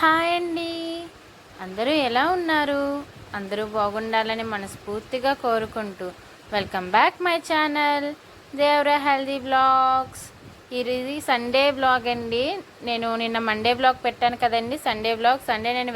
Hi అండి. అందరూ ఎలా ఉన్నారు? అందరూ బాగుండాలని మనస్ఫూర్తిగా కోరుకుంటూ welcome back my channel Devara healthy vlogs. ఇది సండే వ్లాగ్ అండి. నేను నిన్న మండే వ్లాగ్ పెట్టాను కదండి, సండే వ్లాగ్. సండే నేను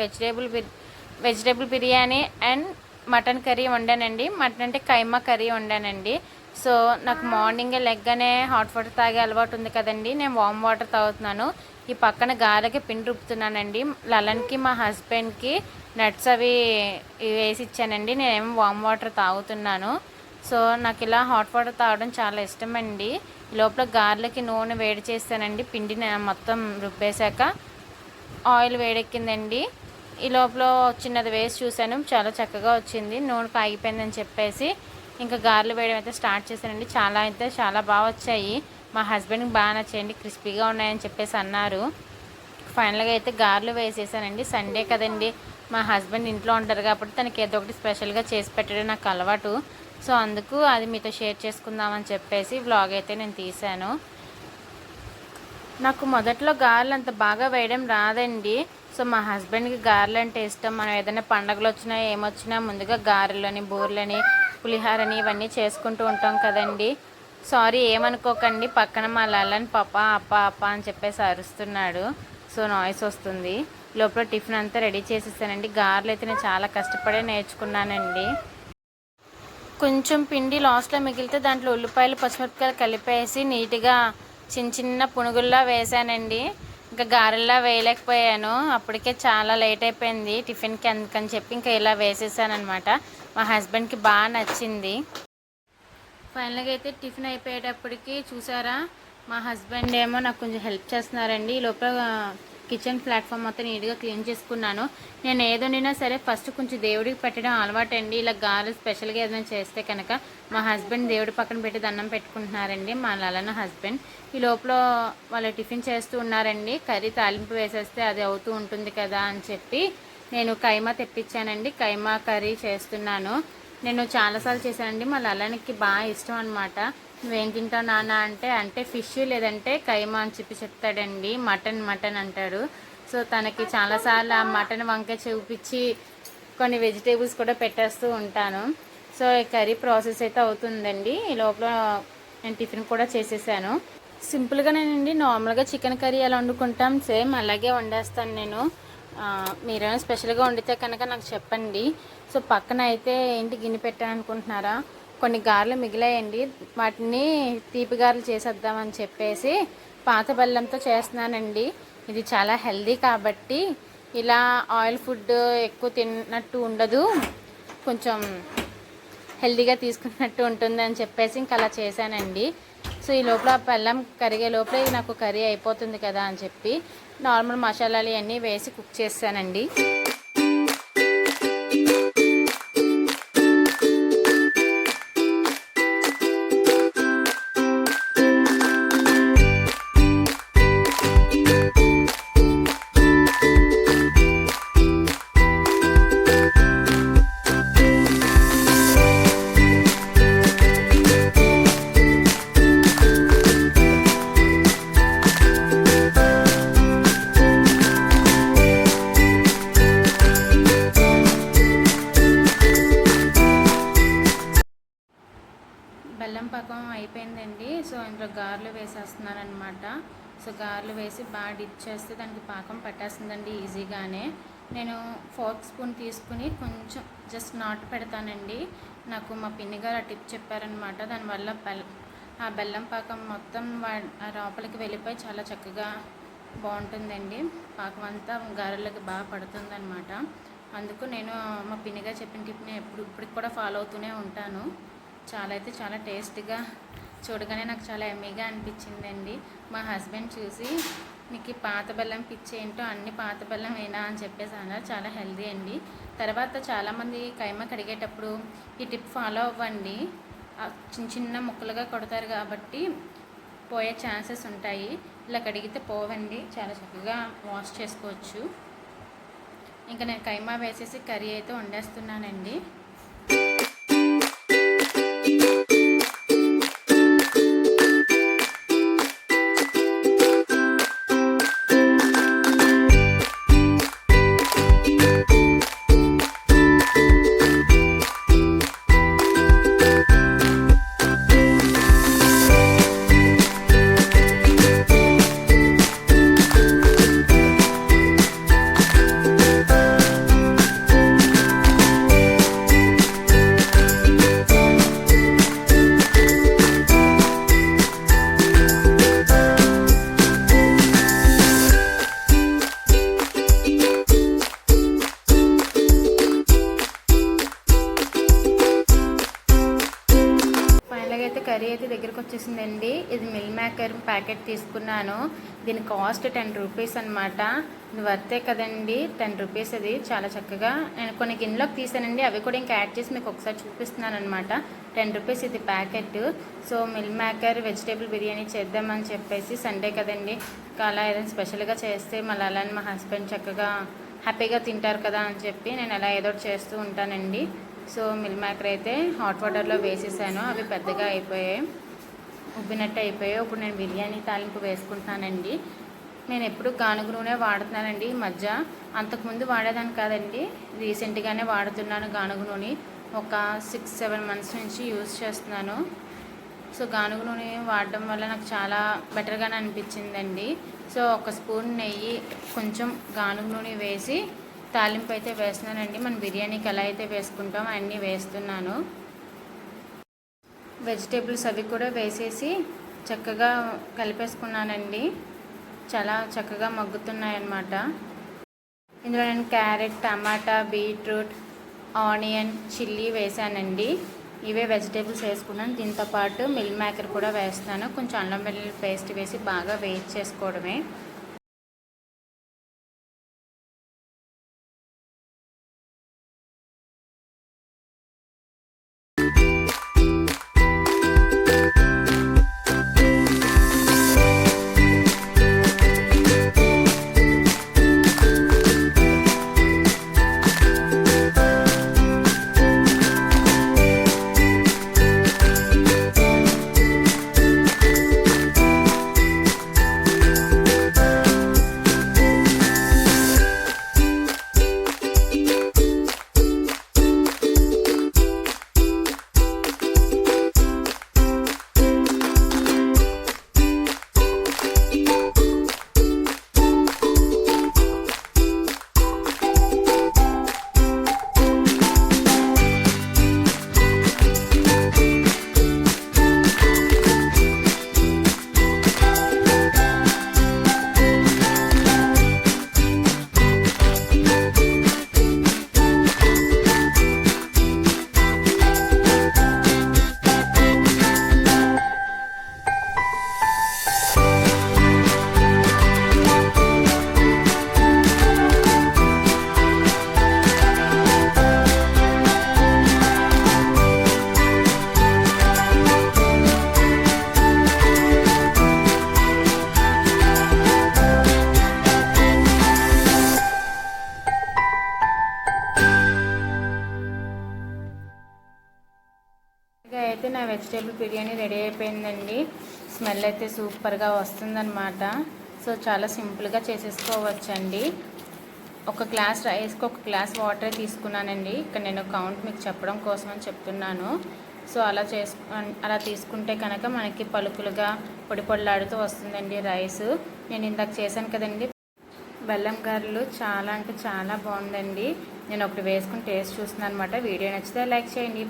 vegetable biryani and mutton curry వండానండి. మటన్ అంటే కైమా కర్రీ వండానండి. సో నాకు మార్నింగే లెగ్గానే హాట్ వాటర్ తాగే అలవాటు ఉంది కదండి, నేను వామ్ వాటర్ తాగుతున్నాను. ఈ పక్కన గారెకి పిండి రుబ్బుతున్నానండి. లలన్కి మా హస్బెండ్కి నట్స్ అవి వేసి ఇచ్చానండి. నేనేమో వామ్ వాటర్ తాగుతున్నాను. సో నాకు ఇలా హాట్ వాటర్ తాగడం చాలా ఇష్టం అండి. ఈ లోపల గారెలకి నూనె వేడి చేస్తానండి. పిండిని మొత్తం రుబ్బేశాక ఆయిల్ వేడెక్కిందండి. ఈ లోపల చిన్నది వేసి చూశాను, చాలా చక్కగా వచ్చింది. నూనె కాగిపోయిందని చెప్పేసి ఇంకా గారెలు వేయడం అయితే స్టార్ట్ చేశానండి. చాలా బాగా వచ్చాయి. మా హస్బెండ్కి బాగా నచ్చాయండి, క్రిస్పీగా ఉన్నాయని చెప్పేసి అన్నారు. ఫైనల్గా అయితే గారెలు వేసేసానండి. సండే కదండి, మా హస్బెండ్ ఇంట్లో ఉంటారు కాబట్టి తనకి ఏదో ఒకటి స్పెషల్గా చేసి పెట్టడం నాకు అలవాటు. సో అందుకు అది మీతో షేర్ చేసుకుందామని చెప్పేసి వ్లాగ్ అయితే నేను తీశాను. నాకు మొదట్లో గారెలు అంత బాగా వేయడం రాదండి. సో మా హస్బెండ్కి గారెలు అంటే ఇష్టం. మనం ఏదైనా పండగలు వచ్చినా ఏమొచ్చినా ముందుగా గారెలని, బూరెలని, పులిహారని ఇవన్నీ చేసుకుంటూ ఉంటాం కదండి. సారీ ఏమనుకోకండి, పక్కన మా లల్లన్ పాప అప్ప అప్ప అని చెప్పేసి అరుస్తున్నాడు. సో నాయిస్ వస్తుంది. లోపల టిఫిన్ అంతా రెడీ చేసేసానండి. గారెలు అయితే నేను చాలా కష్టపడే నేర్చుకున్నానండి. కొంచెం పిండి లాస్ట్లో మిగిలితే దాంట్లో ఉల్లిపాయలు, పచ్చిమిరపకాయలు కలిపేసి నీట్గా చిన్న చిన్న పునుగుల్లా వేసానండి. ఇంకా గారెల్లా వేయలేకపోయాను, అప్పటికే చాలా లేట్ అయిపోయింది టిఫిన్కి. అందుకని చెప్పి ఇంకా ఇలా వేసేసానమాట. మా హస్బెండ్కి బాగా నచ్చింది. ఫైనల్గా అయితే టిఫిన్ అయిపోయేటప్పటికి చూసారా, మా హస్బెండ్ ఏమో నాకు కొంచెం హెల్ప్ చేస్తున్నారండి. ఈ లోపల కిచెన్ ప్లాట్ఫామ్ మొత్తం నీట్గా క్లీన్ చేసుకున్నాను. నేను ఏదైనా సరే ఫస్ట్ కొంచెం దేవుడికి పెట్టడం అలవాటు అండి. ఇలా గారెలు స్పెషల్గా ఏదైనా చేస్తే కనుక మా హస్బెండ్ దేవుడి పక్కన పెట్టి దండం పెట్టుకుంటున్నారండి, మా లలన హస్బెండ్. ఈ లోపల వాళ్ళు టిఫిన్ చేస్తూ ఉన్నారండి. కర్రీ తాలింపు వేసేస్తే అది అవుతూ ఉంటుంది కదా అని చెప్పి నేను కైమా తెప్పించానండి. కైమా కర్రీ చేస్తున్నాను. నేను చాలాసార్లు చేశానండి. మా లలనికి బాగా ఇష్టం అనమాట. నువ్వేం తింటావు నాన్న అంటే ఫిష్ లేదంటే కైమా అని చెప్పి చెప్తాడండి. మటన్ అంటాడు. సో తనకి చాలాసార్లు ఆ మటన్ వంకాయ చూపించి కొన్ని వెజిటేబుల్స్ కూడా పెట్టేస్తూ ఉంటాను. సో ఈ కర్రీ ప్రాసెస్ అయితే అవుతుందండి. ఈ లోపల నేను టిఫిన్ కూడా చేసేసాను. సింపుల్గానేనండి, నార్మల్గా చికెన్ కర్రీ ఎలా వండుకుంటాం సేమ్ అలాగే వండేస్తాను నేను. మీరేమైనా స్పెషల్గా వండితే కనుక నాకు చెప్పండి. సో పక్కన అయితే ఏంటి గిన్నె పెట్టాను అనుకుంటున్నారా, కొన్ని గారెలు మిగిలాయండి. వాటిని తీపి గారెలు చేసేద్దామని చెప్పేసి పాత బెల్లంతో చేస్తున్నానండి. ఇది చాలా హెల్దీ కాబట్టి ఇలా ఆయిల్ ఫుడ్ ఎక్కువ తిన్నట్టు ఉండదు, కొంచెం హెల్దీగా తీసుకున్నట్టు ఉంటుందని చెప్పేసి ఇంకా అలా చేశానండి. సో ఈ లోపల బెల్లం కరిగే లోపల నాకు కర్రీ అయిపోతుంది కదా అని చెప్పి నార్మల్ మసాలాలు అన్నీ వేసి కుక్ చేశానండి. బెల్లం పాకం అయిపోయిందండి. సో ఇంట్లో గారెలు వేసేస్తున్నాను అనమాట. సో గారెలు వేసి బాగా డిప్ చేస్తే దానికి పాకం పట్టేస్తుందండి ఈజీగానే. నేను ఫోర్క్ స్పూన్ తీసుకుని కొంచెం జస్ట్ నాటు పెడతానండి. నాకు మా పిన్ని గారు ఆ టిప్ చెప్పారనమాట. దానివల్ల ఆ బెల్లం పాకం మొత్తం లోపలికి వెళ్ళిపోయి చాలా చక్కగా బాగుంటుందండి. పాకం అంతా గారెలకి బాగా పడుతుందన్నమాట. అందుకు నేను మా పిన్ని గారు చెప్పిన టిప్ని ఇప్పటికి కూడా ఫాలో అవుతూనే ఉంటాను. చాలా టేస్ట్గా, చూడగానే నాకు చాలా ఎమ్మీగా అనిపించిందండి. మా హస్బెండ్ చూసి నీకు పాత బెల్లం పిచ్చి ఏంటో, అన్ని పాత బెల్లం ఏనా అని చెప్పేసి అన్నారు. చాలా హెల్దీ అండి. తర్వాత చాలామంది కైమా కడిగేటప్పుడు ఈ టిప్ ఫాలో అవ్వండి. చిన్న చిన్న ముక్కలుగా కొడతారు కాబట్టి పోయే ఛాన్సెస్ ఉంటాయి. ఇలా కడిగితే పోవండి, చాలా చక్కగా వాష్ చేసుకోవచ్చు. ఇంకా నేను కైమా వేసేసి కర్రీ అయితే వండేస్తున్నానండి. అయితే దగ్గరకు వచ్చేసిందండి. ఇది మిల్ మేకర్ ప్యాకెట్ తీసుకున్నాను. దీని కాస్ట్ 10 రూపీస్ అనమాట. ఇది వర్తే కదండి, 10 రూపీస్. అది చాలా చక్కగా నేను కొన్ని గిన్నెలోకి తీసానండి, అవి కూడా ఇంకా యాడ్ చేసి మీకు ఒకసారి చూపిస్తున్నాను అనమాట. 10 రూపీస్ ఇది packet. So meal maker vegetable biryani చేద్దామని చెప్పేసి, సండే కదండి, అలా ఏదైనా స్పెషల్గా చేస్తే మళ్ళీ అలానే మా హస్బెండ్ చక్కగా హ్యాపీగా తింటారు కదా అని చెప్పి నేను అలా ఏదో చేస్తూ ఉంటానండి. సో మిల్ మేకర్ అయితే హాట్ వాటర్లో వేసేసాను, అవి పెద్దగా అయిపోయాయి, ఉబ్బినట్టు అయిపోయాయి. ఇప్పుడు నేను బిర్యానీ తాలింపు వేసుకుంటున్నానండి. నేను ఎప్పుడు గానుగ నూనె వాడుతున్నానండి ఈ మధ్య. అంతకుముందు వాడేదాన్ని కాదండి, రీసెంట్గానే వాడుతున్నాను గానుగ నూనె. ఒక 6-7 మంత్స్ నుంచి యూజ్ చేస్తున్నాను. సో గానుగ నూనె వాడడం వల్ల నాకు చాలా బెటర్గానే అనిపించిందండి. సో ఒక స్పూన్ నెయ్యి, కొంచెం గానుగ నూనె వేసి తాలింపు అయితే వేస్తున్నానండి. మన బిర్యానీకి ఎలా అయితే వేసుకుంటామో అన్నీ వేస్తున్నాను. వెజిటేబుల్స్ అవి కూడా వేసేసి చక్కగా కలిపేసుకున్నానండి. చాలా చక్కగా మగ్గుతున్నాయన్నమాట. ఇందులో నేను క్యారెట్, టమాటా, బీట్రూట్, ఆనియన్, చిల్లీ వేసానండి. ఇవే వెజిటేబుల్స్ వేసుకున్నాను. దీంతో పాటు మిల్ మేకర్ కూడా వేస్తాను. కొంచెం అల్లం వెల్లుల్లి పేస్ట్ వేసి బాగా వేయించి చేసుకోవడమే. అయితే నా వెజిటేబుల్ బిర్యానీ రెడీ అయిపోయిందండి. స్మెల్ అయితే సూపర్గా వస్తుందన్నమాట. సో చాలా సింపుల్గా చేసేసుకోవచ్చండి. ఒక గ్లాస్ రైస్కి ఒక గ్లాస్ వాటర్ తీసుకున్నానండి. ఇక్కడ నేను కౌంట్ మీకు చెప్పడం కోసం అని చెప్తున్నాను. సో అలా తీసుకుంటే కనుక మనకి పలుకులుగా పొడి పొడిలాడుతూ వస్తుందండి రైస్. నేను ఇందాక చేశాను కదండి బెల్లం గారెలు, చాలా అంటే చాలా బాగుందండి. నేను ఒకటి వేసుకుని టేస్ట్ చూస్తున్నాను అనమాట. వీడియో నచ్చితే లైక్ చేయండి.